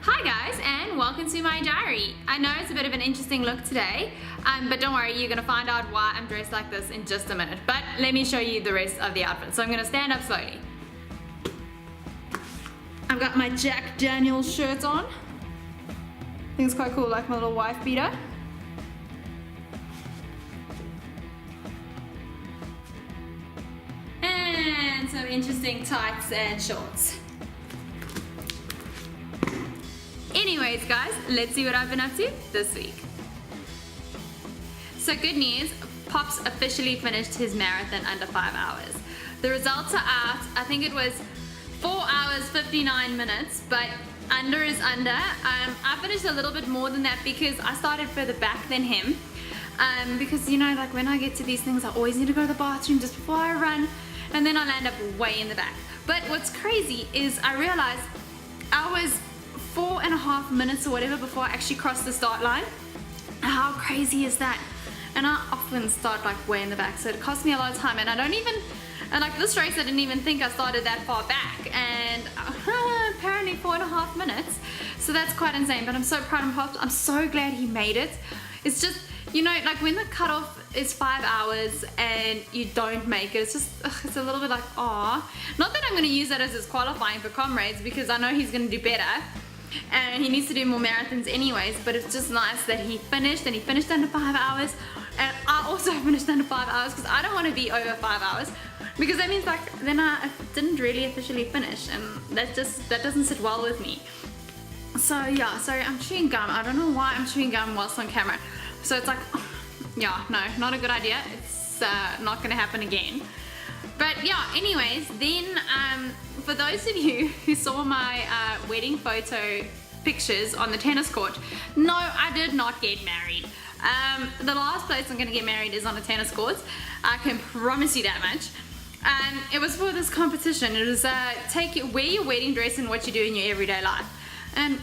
Hi guys, and welcome to my diary. I know it's a bit of an interesting look today, but don't worry, you're gonna find out why I'm dressed like this in just a minute. But let me show you the rest of the outfit. So I'm gonna stand up slowly. I've got my Jack Daniels shirt on. I think it's quite cool, like my little wife beater. And some interesting tights and shorts. Anyways guys, let's see what I've been up to this week. So good news, Pops officially finished his marathon under 5 hours. The results are out. I think it was 4 hours 59 minutes, but under is under. I finished a little bit more than that because I started further back than him. Because you know, like when I get to these things, I always need to go to the bathroom just before I run, and then I'll end up way in the back. But what's crazy is I realized I was 4.5 minutes or whatever before I actually crossed the start line. How crazy is that? And I often start like way in the back, so it cost me a lot of time, and like this race I didn't even think I started that far back, and apparently 4.5 minutes, so that's quite insane. But I'm so proud of Pops. I'm so glad he made it. It's just, you know, like when the cutoff is 5 hours and you don't make it, it's just, it's a little bit like, aw. Not that I'm going to use that as his qualifying for Comrades, because I know he's going to do better and he needs to do more marathons anyways, but it's just nice that he finished, and he finished under 5 hours, and I also finished under 5 hours because I don't want to be over 5 hours, because that means like then I didn't really officially finish, and that doesn't sit well with me. So yeah, so I'm chewing gum. I don't know why I'm chewing gum whilst on camera. So it's like, yeah, no, not a good idea. It's not gonna happen again. But yeah, anyways, then for those of you who saw my wedding photo pictures on the tennis court, no, I did not get married. The last place I'm gonna get married is on the tennis courts. I can promise you that much. It was for this competition. It was wear your wedding dress and what you do in your everyday life. And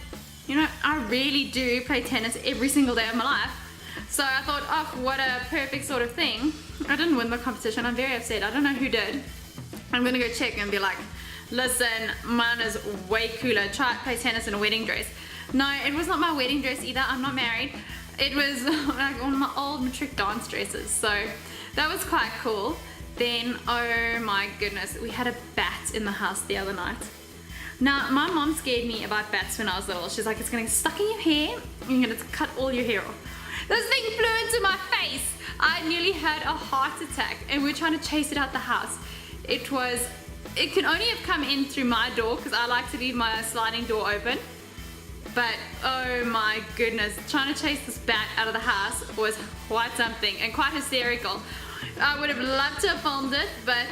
you know, I really do play tennis every single day of my life. So I thought, oh, what a perfect sort of thing. I didn't win the competition. I'm very upset. I don't know who did. I'm gonna go check and be like, listen, mine is way cooler. Try play tennis in a wedding dress. No, it was not my wedding dress either. I'm not married. It was like one of my old matric dance dresses. So that was quite cool. Then, oh my goodness, we had a bat in the house the other night. Now, my mom scared me about bats when I was little. She's like, it's gonna get stuck in your hair and you're gonna cut all your hair off. This thing flew into my face. I nearly had a heart attack, and we're trying to chase it out the house. It could only have come in through my door because I like to leave my sliding door open. But oh my goodness, trying to chase this bat out of the house was quite something and quite hysterical. I would have loved to have filmed it, but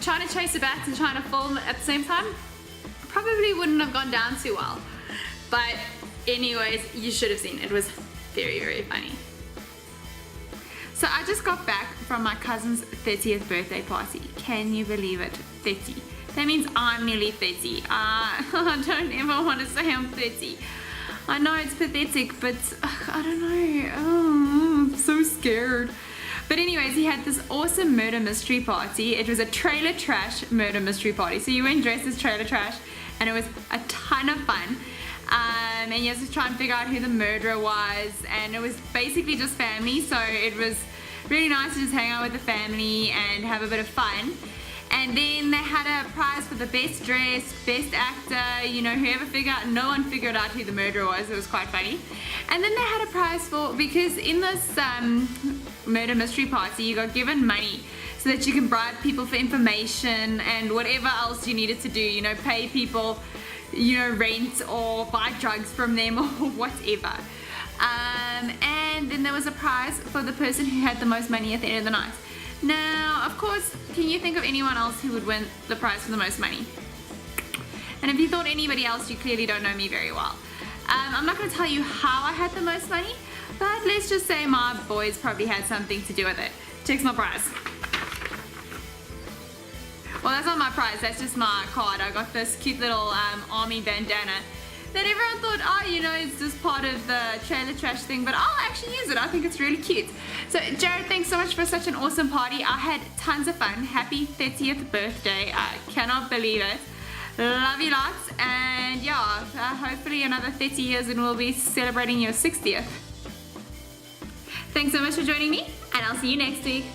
trying to chase a bat and trying to film at the same time probably wouldn't have gone down too well. But anyways, you should have seen it. It was very, very funny. So I just got back from my cousin's 30th birthday party. Can you believe it? 30. That means I'm nearly 30. I don't ever want to say I'm 30. I know it's pathetic, but I don't know. Oh, I'm so scared. But anyways, he had this awesome murder mystery party. It was a trailer trash murder mystery party. So you went dressed as trailer trash, and it was a ton of fun. And you had to try and figure out who the murderer was, and it was basically just family, so it was really nice to just hang out with the family and have a bit of fun. And then they had a prize for the best dressed, best actor, you know, whoever figured out, no one figured out who the murderer was. It was quite funny. And then they had a prize for, because in this murder mystery party you got given money so that you can bribe people for information and whatever else you needed to do, you know, pay people, you know, rent or buy drugs from them or whatever. And then there was a prize for the person who had the most money at the end of the night. Now, of course, can you think of anyone else who would win the prize for the most money? And if you thought anybody else, you clearly don't know me very well. I'm not going to tell you how I had the most money, but let's just say my boys probably had something to do with it. Check's my prize. Well, that's not my prize, that's just my card. I got this cute little army bandana that everyone thought, oh, you know, it's just part of the trailer trash thing, but I'll actually use it. I think it's really cute. So Jared, thanks so much for such an awesome party. I had tons of fun. Happy 30th birthday. I cannot believe it. Love you lots, and yeah, hopefully another 30 years and we'll be celebrating your 60th. Thanks so much for joining me, and I'll see you next week.